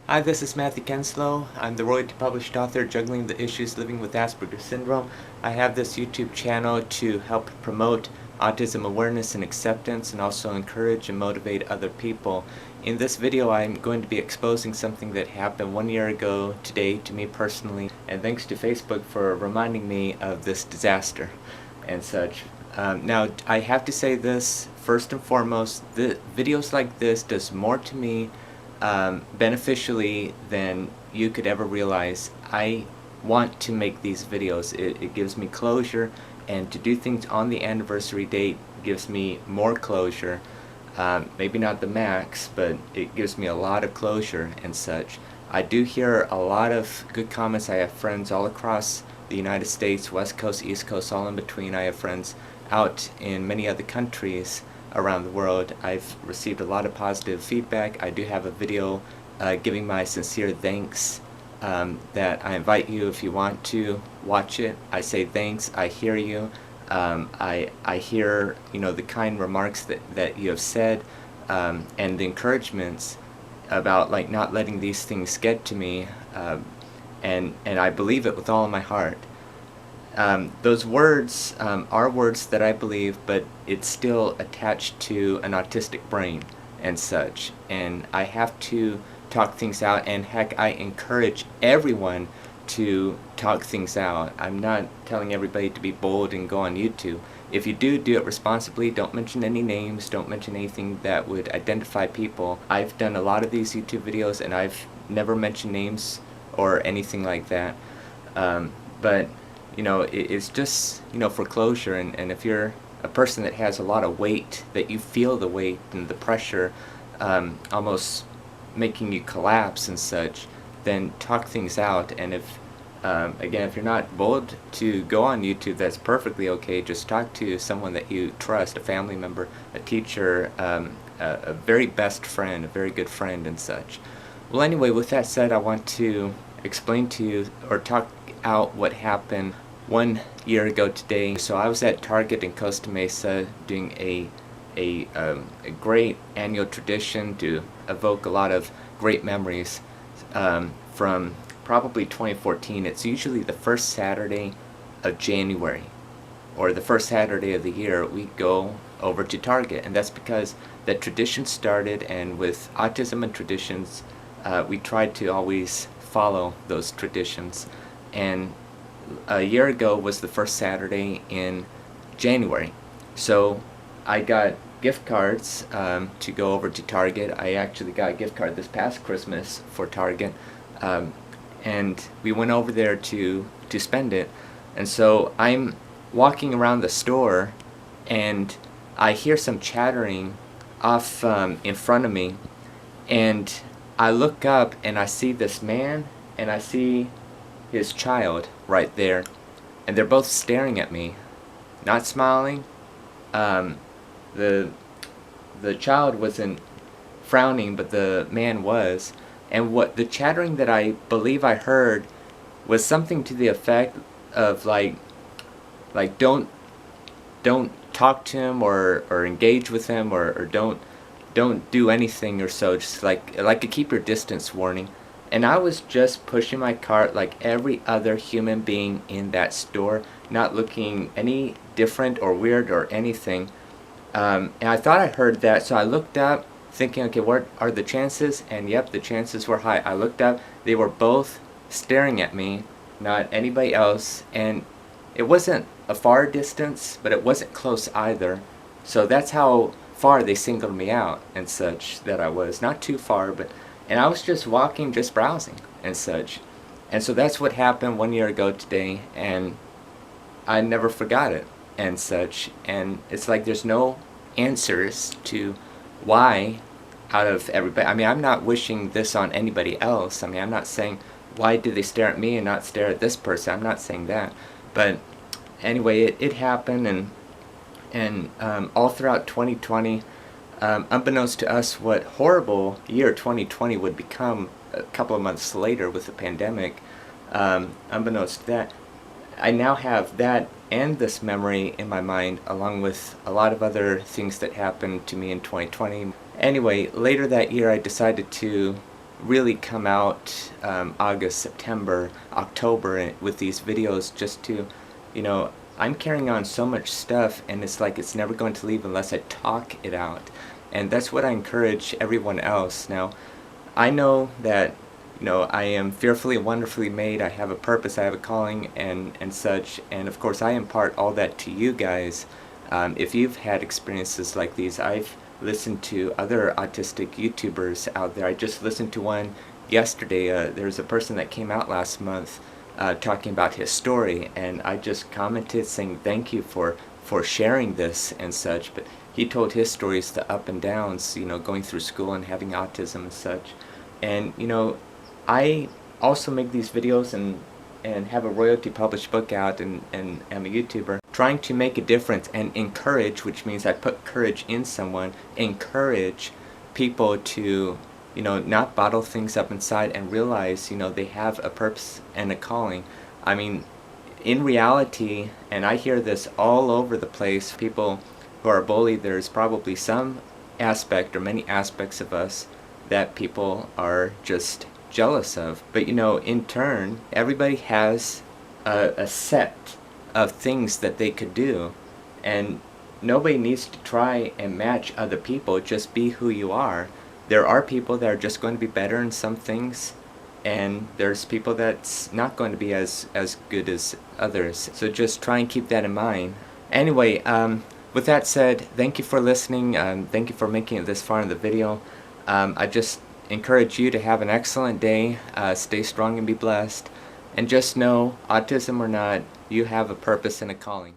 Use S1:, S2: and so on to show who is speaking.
S1: Hi, this is 𝐬𝐻𝐫𝐿. I'm the royalty published author juggling the issues living with Asperger's syndrome. I have this YouTube channel to help promote autism awareness and acceptance and also encourage and motivate other people. In this video I'm going to be exposing something that happened 1 year ago today to me personally, and thanks to Facebook for reminding me of this disaster and such. Now I have to say this first and foremost, the videos like this does more to me beneficially than you could ever realize. I want to make these videos. It gives me closure, and to do things on the anniversary date gives me more closure. Maybe not the max, but it gives me a lot of closure and such. I do hear a lot of good comments. I have friends all across the United States, West Coast, East Coast, all in between. I have friends out in many other countries around the world. I've received a lot of positive feedback. I do have a video giving my sincere thanks that I invite you, if you want to watch it. I say thanks, I hear you, I hear, you know, the kind remarks that you have said, and the encouragements about like not letting these things get to me, and I believe it with all of my heart. Those words are words that I believe, but it's still attached to an autistic brain and such, and I have to talk things out, and heck, I encourage everyone to talk things out. I'm not telling everybody to be bold and go on YouTube. If you do it responsibly. Don't mention any names, don't mention anything that would identify people. I've done a lot of these YouTube videos and I've never mentioned names or anything like that, but you know, it's just, you know, for closure, and if you're a person that has a lot of weight, that you feel the weight and the pressure almost making you collapse and such, then talk things out. And if again, if you're not bold to go on YouTube, that's perfectly okay. Just talk to someone that you trust, a family member, a teacher, a very best friend, a very good friend and such. Well, anyway, with that said, I want to explain to you or talk out what happened 1 year ago today. So I was at Target in Costa Mesa doing a great annual tradition to evoke a lot of great memories from probably 2014. It's usually the first Saturday of January, or the first Saturday of the year. We go over to Target, and that's because the tradition started, and with autism and traditions, we try to always follow those traditions. And a year ago was the first Saturday in January, so I got gift cards to go over to Target. I actually got a gift card this past Christmas for Target, and we went over there to spend it. And so I'm walking around the store and I hear some chattering off in front of me, and I look up and I see this man and I see his child right there, and they're both staring at me, not smiling. The child wasn't frowning, but the man was. And what the chattering that I believe I heard was something to the effect of like don't talk to him or engage with him, or don't do anything or so, just like a keep your distance warning. And I was just pushing my cart like every other human being in that store, not looking any different or weird or anything. And I thought I heard that, so I looked up thinking, okay, what are the chances? And yep, the chances were high. I looked up, they were both staring at me, not anybody else, and it wasn't a far distance, but it wasn't close either. So that's how far they singled me out and such, that I was not too far, and I was just walking, just browsing and such. And so that's what happened 1 year ago today, and I never forgot it and such. And it's like there's no answers to why out of everybody. I mean, I'm not wishing this on anybody else. I mean, I'm not saying why did they stare at me and not stare at this person. I'm not saying that. But anyway, it happened, and all throughout 2020, unbeknownst to us what horrible year 2020 would become a couple of months later with the pandemic, unbeknownst to that, I now have that and this memory in my mind, along with a lot of other things that happened to me in 2020. Anyway, later that year I decided to really come out August, September, October with these videos just to, you know, I'm carrying on so much stuff, and it's like it's never going to leave unless I talk it out. And that's what I encourage everyone else. Now, I know that, you know, I am fearfully and wonderfully made. I have a purpose, I have a calling, and such. And of course, I impart all that to you guys. If you've had experiences like these, I've listened to other autistic YouTubers out there. I just listened to one yesterday. There's a person that came out last month talking about his story, and I just commented saying thank you for sharing this and such. But he told his stories, the up and downs, you know, going through school and having autism and such. And you know, I also make these videos and have a royalty published book out, and am a YouTuber trying to make a difference and encourage, which means I put courage in someone, encourage people to, you know, not bottle things up inside and realize, you know, they have a purpose and a calling. I mean, in reality, and I hear this all over the place, people who are bullied, there's probably some aspect or many aspects of us that people are just jealous of. But you know, in turn, everybody has a set of things that they could do, and nobody needs to try and match other people. Just be who you are. There are people that are just going to be better in some things, and there's people that's not going to be as good as others. So just try and keep that in mind. Anyway, with that said, thank you for listening. Thank you for making it this far in the video. I just encourage you to have an excellent day. Stay strong and be blessed. And just know, autism or not, you have a purpose and a calling.